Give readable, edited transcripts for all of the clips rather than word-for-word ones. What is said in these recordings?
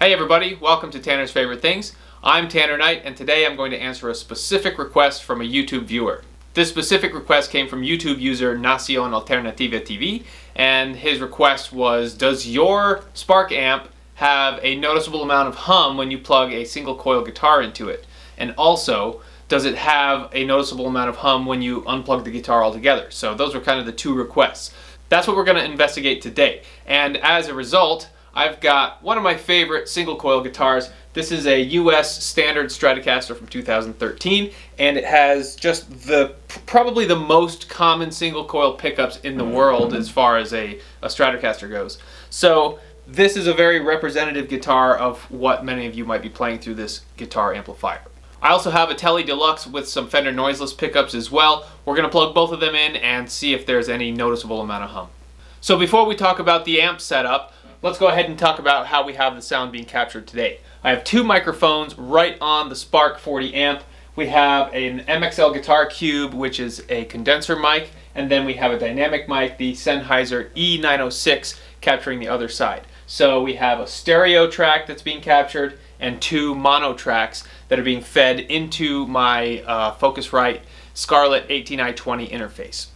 Hey everybody, welcome to Tanner's Favorite Things. I'm Tanner Knight, and today I'm going to answer a specific request from a YouTube viewer. This specific request came from YouTube user Alternativa TV, and his request was, does your Spark amp have a noticeable amount of hum when you plug a single coil guitar into it? And also, does it have a noticeable amount of hum when you unplug the guitar altogether? So those were kind of the two requests. That's what we're going to investigate today. And as a result, I've got one of my favorite single coil guitars. This is a US standard Stratocaster from 2013, and it has just probably the most common single coil pickups in the world as far as a Stratocaster goes. So this is a very representative guitar of what many of you might be playing through this guitar amplifier. I also have a Tele Deluxe with some Fender noiseless pickups as well. We're going to plug both of them in and see if there's any noticeable amount of hum. So before we talk about the amp setup, let's go ahead and talk about how we have the sound being captured today. I have two microphones right on the Spark 40 amp. We have an MXL Guitar Cube, which is a condenser mic, and then we have a dynamic mic, the Sennheiser E906, capturing the other side. So we have a stereo track that's being captured and two mono tracks that are being fed into my Focusrite Scarlett 18i20 interface.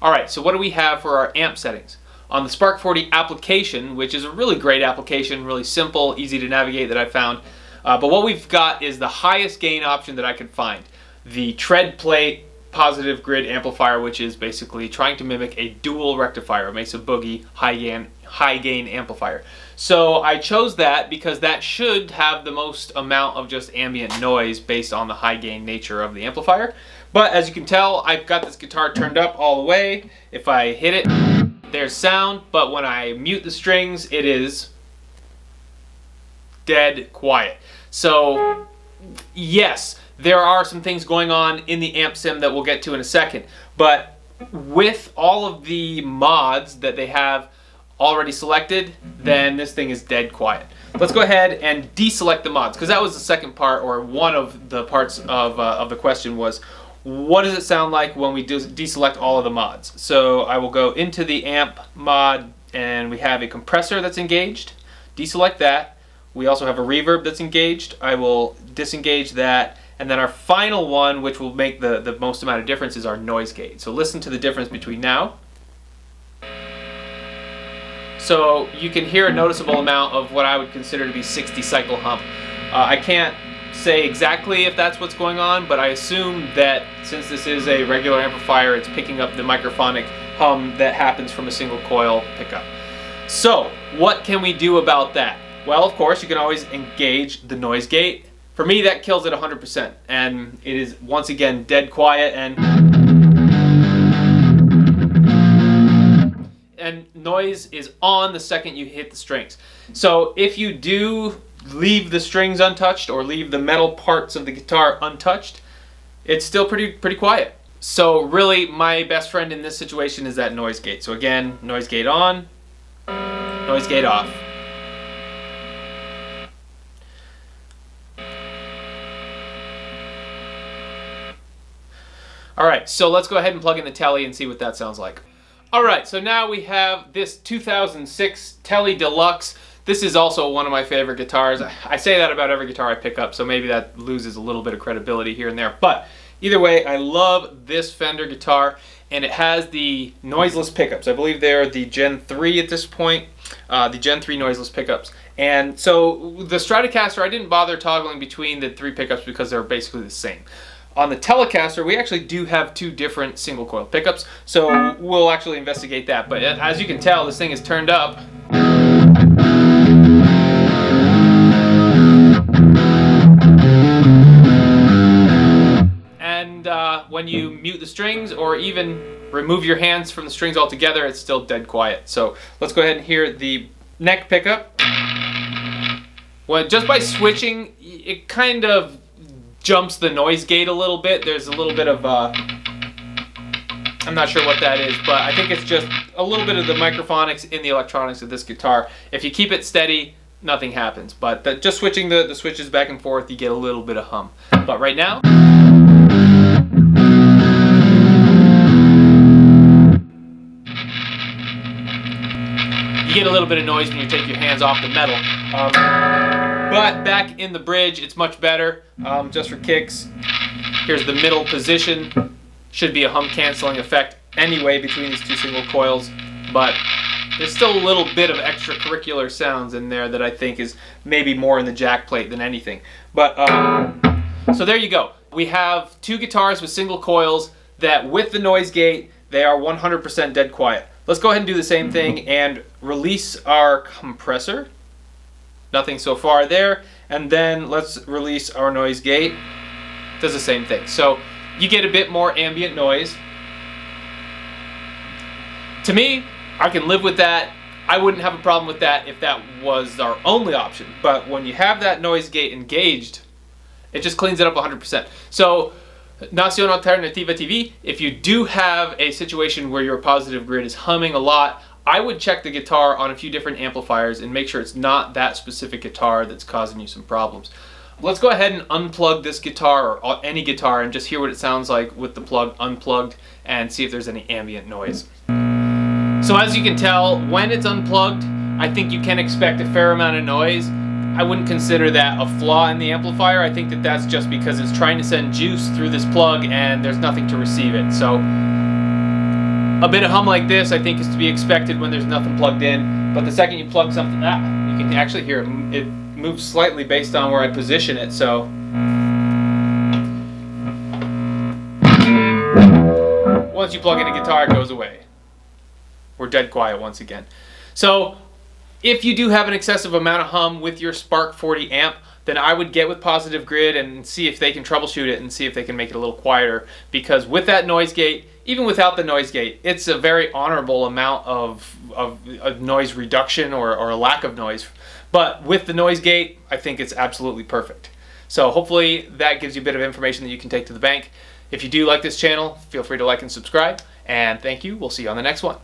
Alright, so what do we have for our amp settings? On the Spark 40 application, which is a really great application, really simple, easy to navigate that I found, but what we've got is the highest gain option that I could find. The tread plate positive grid amplifier, which is basically trying to mimic a dual rectifier, a Mesa Boogie high gain amplifier. So I chose that because that should have the most amount of just ambient noise based on the high gain nature of the amplifier. But as you can tell, I've got this guitar turned up all the way. If I hit it, there's sound, but when I mute the strings, it is dead quiet. So yes, there are some things going on in the amp sim that we'll get to in a second, but with all of the mods that they have already selected, then this thing is dead quiet. Let's go ahead and deselect the mods, because that was the second part, or one of the parts of the question was, what does it sound like when we deselect all of the mods? So I will go into the amp mod, and we have a compressor that's engaged. Deselect that. We also have a reverb that's engaged. I will disengage that. And then our final one, which will make the most amount of difference, is our noise gate. So listen to the difference between now. So you can hear a noticeable amount of what I would consider to be 60 cycle hum. I can't say exactly if that's what's going on, but I assume that since this is a regular amplifier, it's picking up the microphonic hum that happens from a single coil pickup. So what can we do about that? Well, of course, you can always engage the noise gate. For me, that kills it 100%, and it is once again dead quiet, and noise is on the second you hit the strings. So if you do leave the strings untouched or leave the metal parts of the guitar untouched, it's still pretty quiet. So really, my best friend in this situation is that noise gate. So again, noise gate on, noise gate off. Alright, so let's go ahead and plug in the Tele and see what that sounds like. Alright, so now we have this 2006 Tele Deluxe. This is also one of my favorite guitars. I say that about every guitar I pick up, so maybe that loses a little bit of credibility here and there. But either way, I love this Fender guitar, and it has the noiseless pickups. I believe they're the Gen 3 at this point, the Gen 3 noiseless pickups. And so the Stratocaster, I didn't bother toggling between the three pickups because they're basically the same. On the Telecaster, we actually do have two different single coil pickups, so we'll actually investigate that. But as you can tell, this thing is turned up. And when you mute the strings or even remove your hands from the strings altogether, it's still dead quiet. So let's go ahead and hear the neck pickup. Well, just by switching, it kind of jumps the noise gate a little bit. There's a little bit of, I'm not sure what that is, but I think it's just a little bit of the microphonics in the electronics of this guitar. If you keep it steady, nothing happens. But just switching the switches back and forth, you get a little bit of hum. But right now, you get a little bit of noise when you take your hands off the metal. But back in the bridge, it's much better. Just for kicks, here's the middle position. Should be a hum canceling effect anyway between these two single coils, but there's still a little bit of extracurricular sounds in there that I think is maybe more in the jack plate than anything. But so there you go. We have two guitars with single coils that with the noise gate, they are 100% dead quiet. Let's go ahead and do the same thing and release our compressor. Nothing so far there. And then let's release our noise gate. Does the same thing. So you get a bit more ambient noise. To me, I can live with that. I wouldn't have a problem with that if that was our only option. But when you have that noise gate engaged, it just cleans it up 100%. So, Nación Alternativa TV, if you do have a situation where your positive grid is humming a lot, I would check the guitar on a few different amplifiers and make sure it's not that specific guitar that's causing you some problems. Let's go ahead and unplug this guitar, or any guitar, and just hear what it sounds like with the plug unplugged and see if there's any ambient noise. So as you can tell, when it's unplugged, I think you can expect a fair amount of noise. I wouldn't consider that a flaw in the amplifier. I think that that's just because it's trying to send juice through this plug and there's nothing to receive it. So a bit of hum like this I think is to be expected when there's nothing plugged in. But the second you plug something up, you can actually hear it moves slightly based on where I position it. So once you plug in a guitar, it goes away. We're dead quiet once again. So if you do have an excessive amount of hum with your Spark 40 amp, then I would get with Positive Grid and see if they can troubleshoot it and see if they can make it a little quieter. Because with that noise gate, even without the noise gate, it's a very honorable amount of noise reduction or a lack of noise. But with the noise gate, I think it's absolutely perfect. So hopefully that gives you a bit of information that you can take to the bank. If you do like this channel, feel free to like and subscribe. And thank you. We'll see you on the next one.